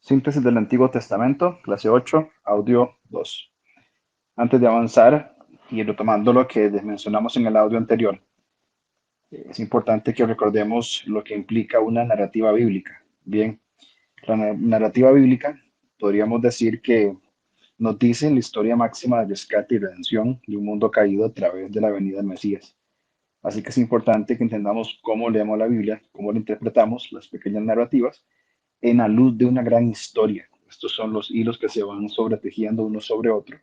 Síntesis del Antiguo Testamento, clase 8, audio 2. Antes de avanzar y retomando lo que mencionamos en el audio anterior, es importante que recordemos lo que implica una narrativa bíblica. Bien, la narrativa bíblica podríamos decir que nos dice la historia máxima de rescate y redención de un mundo caído a través de la venida del Mesías. Así que es importante que entendamos cómo leemos la Biblia, cómo la interpretamos, las pequeñas narrativas, en la luz de una gran historia. Estos son los hilos que se van sobretejiendo uno sobre otro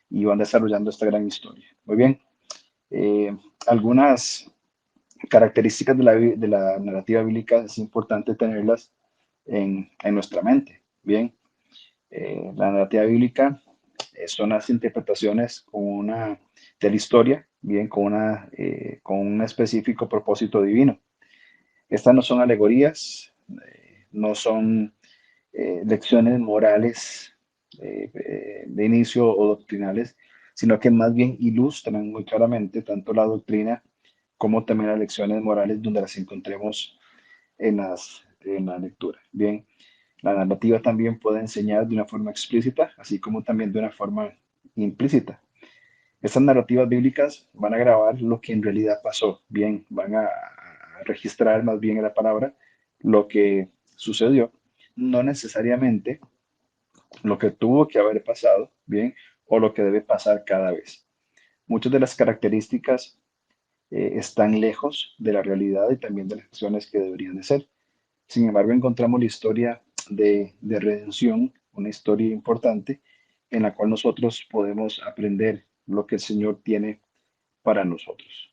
y van desarrollando esta gran historia. Muy bien, eh, algunas características de la narrativa bíblica es importante tenerlas en nuestra mente. Bien, la narrativa bíblica son las interpretaciones de la historia, bien, con un específico propósito divino. Estas no son alegorías, no son lecciones morales de inicio o doctrinales, sino que más bien ilustran muy claramente tanto la doctrina como también las lecciones morales donde las encontremos en la lectura. Bien, la narrativa también puede enseñar de una forma explícita, así como también de una forma implícita. Estas narrativas bíblicas van a grabar lo que en realidad pasó, bien, van a registrar más bien en la palabra lo que sucedió, no necesariamente lo que tuvo que haber pasado, bien, o lo que debe pasar cada vez. Muchas de las características están lejos de la realidad y también de las acciones que deberían de ser. Sin embargo, encontramos la historia de redención, una historia importante en la cual nosotros podemos aprender lo que el Señor tiene para nosotros.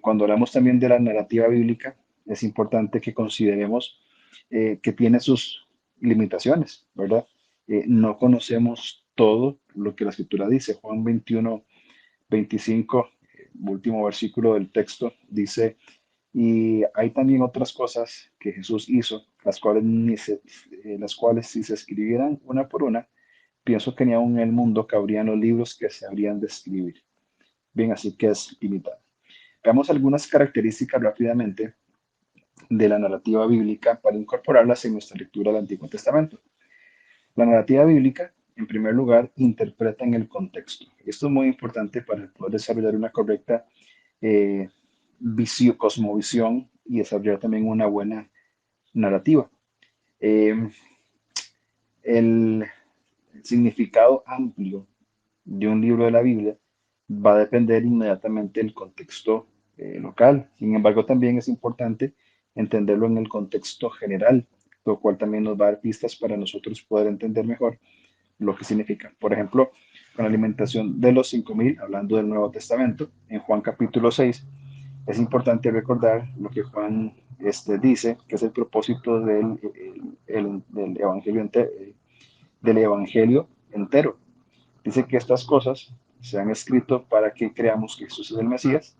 Cuando hablamos también de la narrativa bíblica, es importante que consideremos que tiene sus limitaciones, ¿verdad? No conocemos todo lo que la escritura dice. Juan 21, 25, último versículo del texto, dice, y hay también otras cosas que Jesús hizo, las cuales si se escribieran una por una, pienso que ni aún en el mundo cabrían los libros que se habrían de escribir. Bien, así que es limitado. Veamos algunas características rápidamente de la narrativa bíblica para incorporarlas en nuestra lectura del Antiguo Testamento. La narrativa bíblica, en primer lugar, interpreta en el contexto. Esto es muy importante para poder desarrollar una correcta eh, cosmovisión y desarrollar también una buena narrativa. Eh, el significado amplio de un libro de la Biblia va a depender inmediatamente del contexto local. Sin embargo, también es importante entenderlo en el contexto general, lo cual también nos va a dar pistas para nosotros poder entender mejor lo que significa. Por ejemplo, con la alimentación de los 5.000, hablando del Nuevo Testamento, en Juan capítulo 6, es importante recordar lo que Juan dice, que es el propósito del del evangelio entero. Dice que estas cosas se han escrito para que creamos que Jesús es el Mesías,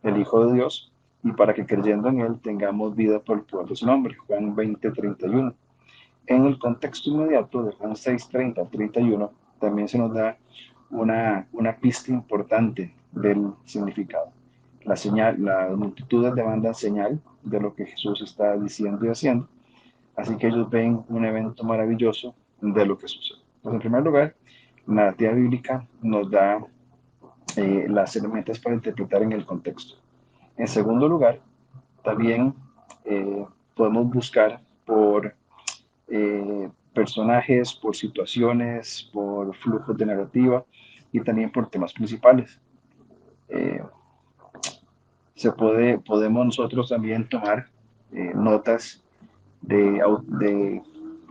el Hijo de Dios, y para que creyendo en Él tengamos vida por el poder de su nombre. Juan 20:31. En el contexto inmediato de Juan 6:30-31, también se nos da una pista importante del significado. Las multitudes demandan señal de lo que Jesús está diciendo y haciendo, así que ellos ven un evento maravilloso de lo que sucede. Pues en primer lugar, la narrativa bíblica nos da las herramientas para interpretar en el contexto. En segundo lugar, también podemos buscar por personajes, por situaciones, por flujos de narrativa y también por temas principales. Eh, podemos nosotros también tomar notas de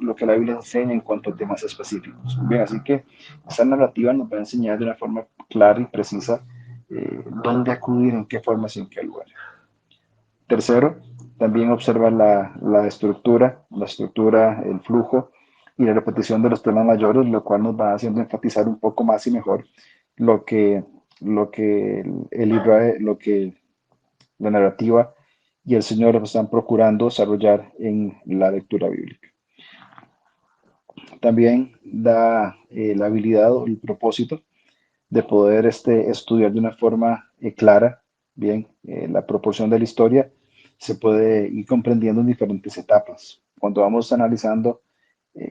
lo que la Biblia enseña en cuanto a temas específicos. Bien, así que esa narrativa nos va a enseñar de una forma clara y precisa dónde acudir, en qué formas y en qué lugar. Tercero, también observa la estructura, el flujo y la repetición de los temas mayores, lo cual nos va haciendo enfatizar un poco más y mejor lo que, el libro, lo que la narrativa y el Señor están procurando desarrollar en la lectura bíblica. También da la habilidad o el propósito de poder estudiar de una forma clara, bien, la proporción de la historia se puede ir comprendiendo en diferentes etapas. Cuando vamos analizando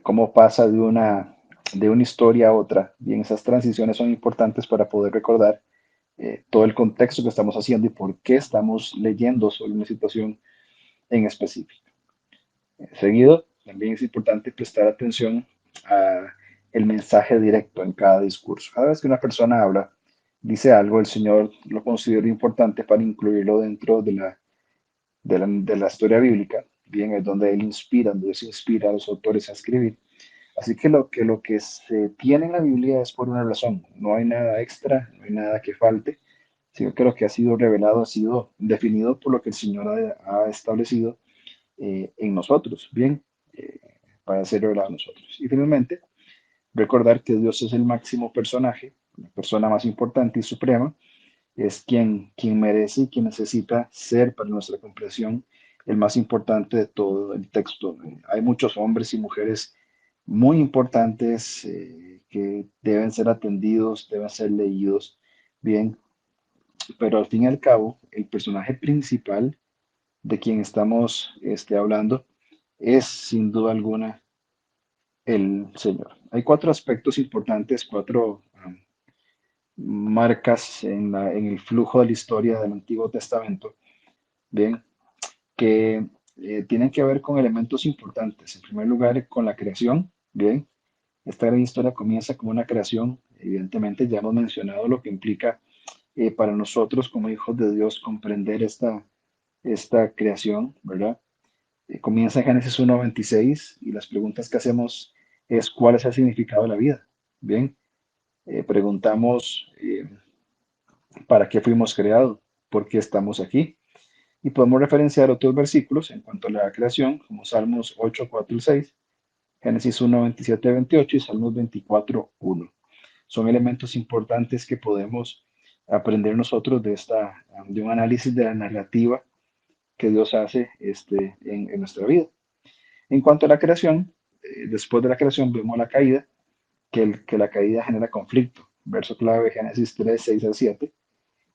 cómo pasa de una historia a otra. Bien, esas transiciones son importantes para poder recordar todo el contexto que estamos haciendo y por qué estamos leyendo sobre una situación en específico. Seguido, también es importante prestar atención a el mensaje directo en cada discurso. Cada vez que una persona habla, dice algo, el Señor lo considera importante para incluirlo dentro de la historia bíblica. Bien, es donde Él inspira, donde Dios inspira a los autores a escribir. Así que lo que se tiene en la Biblia es por una razón. No hay nada extra, no hay nada que falte, sino que lo que ha sido revelado ha sido definido por lo que el Señor ha establecido en nosotros, bien, eh, para ser revelado a nosotros. Y finalmente, recordar que Dios es el máximo personaje, la persona más importante y suprema, es quien merece y quien necesita ser para nuestra comprensión el más importante de todo el texto. Hay muchos hombres y mujeres muy importantes que deben ser atendidos, deben ser leídos bien, pero al fin y al cabo, el personaje principal de quien estamos hablando es sin duda alguna el Señor. Hay cuatro aspectos importantes, cuatro marcas en el flujo de la historia del Antiguo Testamento, bien, que tienen que ver con elementos importantes. En primer lugar, con la creación, bien. Esta gran historia comienza con una creación. Evidentemente, ya hemos mencionado lo que implica para nosotros como hijos de Dios comprender esta creación, ¿verdad? Comienza en Génesis 1:26 y las preguntas que hacemos es ¿cuál es el significado de la vida? Bien, preguntamos ¿para qué fuimos creados? ¿Por qué estamos aquí? Y podemos referenciar otros versículos en cuanto a la creación, como Salmos 8, 4 y 6, Génesis 1, 27, 28 y Salmos 24, 1. Son elementos importantes que podemos aprender nosotros de un análisis de la narrativa que Dios hace en nuestra vida. En cuanto a la creación, después de la creación vemos la caída, que la caída genera conflicto. Verso clave Génesis 3, 6 al 7.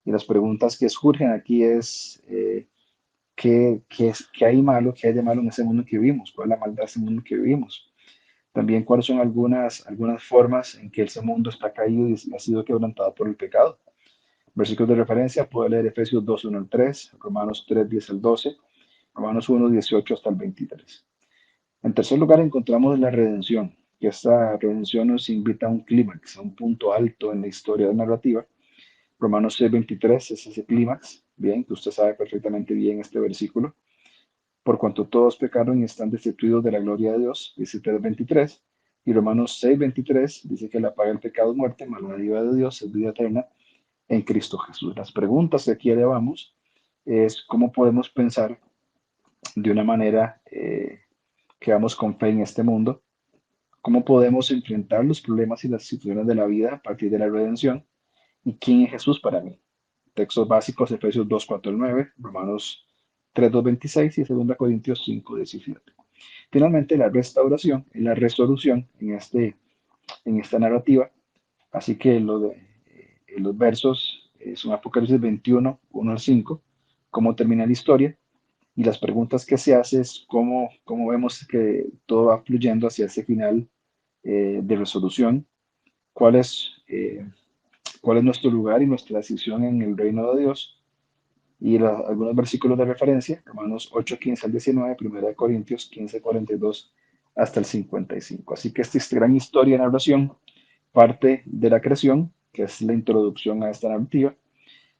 Y las preguntas que surgen aquí es, ¿qué hay malo, qué hay de malo en ese mundo que vivimos? ¿Cuál es la maldad de ese mundo que vivimos? También cuáles son algunas formas en que ese mundo está caído y ha sido quebrantado por el pecado. Versículos de referencia, puede leer Efesios 2, 1 al 3, Romanos 3, 10 al 12, Romanos 1, 18 hasta el 23. En tercer lugar, encontramos la redención, que esta redención nos invita a un clímax, a un punto alto en la historia narrativa. Romanos 6:23 es ese clímax, bien, que usted sabe perfectamente bien este versículo. Por cuanto todos pecaron y están destituidos de la gloria de Dios, dice 3:23. Y Romanos 6:23 dice que la paga del pecado es muerte, mas la dádiva de Dios es vida eterna en Cristo Jesús. Las preguntas que aquí elevamos es cómo podemos pensar de una manera que vamos con fe en este mundo. ¿Cómo podemos enfrentar los problemas y las situaciones de la vida a partir de la redención? ¿Y quién es Jesús para mí? Textos básicos, Efesios 2, 4 al 9, Romanos 3, 2, 26 y 2 Corintios 5, 17. Finalmente, la restauración y la resolución en esta narrativa. Así que los versos son Apocalipsis 21, 1 al 5, cómo termina la historia. Y las preguntas que se hace es cómo vemos que todo va fluyendo hacia ese final de resolución, cuál es, eh, cuál es nuestro lugar y nuestra decisión en el reino de Dios. Y algunos versículos de referencia, Romanos 8, 15 al 19, 1 Corintios 15, 42 hasta el 55. Así que esta gran historia de narración parte de la creación, que es la introducción a esta narrativa,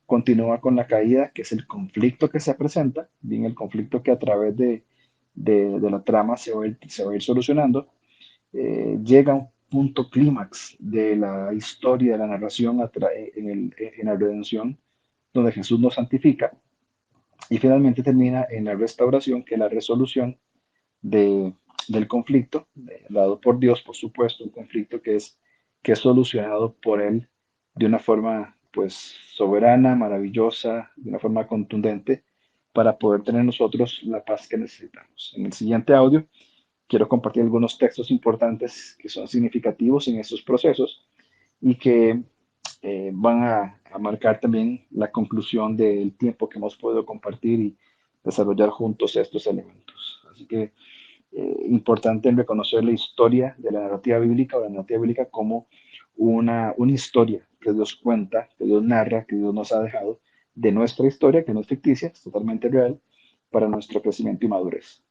continúa con la caída, que es el conflicto que se presenta, bien el conflicto que a través de la trama se va a ir solucionando, llega a un punto clímax de la historia, de la narración en la redención, donde Jesús nos santifica, y finalmente termina en la restauración, que es la resolución de, del conflicto, dado por Dios, por supuesto, un conflicto que es solucionado por Él de una forma pues soberana, maravillosa, de una forma contundente, para poder tener nosotros la paz que necesitamos. En el siguiente audio quiero compartir algunos textos importantes que son significativos en estos procesos y que van a marcar también la conclusión del tiempo que hemos podido compartir y desarrollar juntos estos elementos. Así que importante en reconocer la historia de la narrativa bíblica o la narrativa bíblica como una historia que Dios cuenta, que Dios narra, que Dios nos ha dejado de nuestra historia, que no es ficticia, es totalmente real, para nuestro crecimiento y madurez.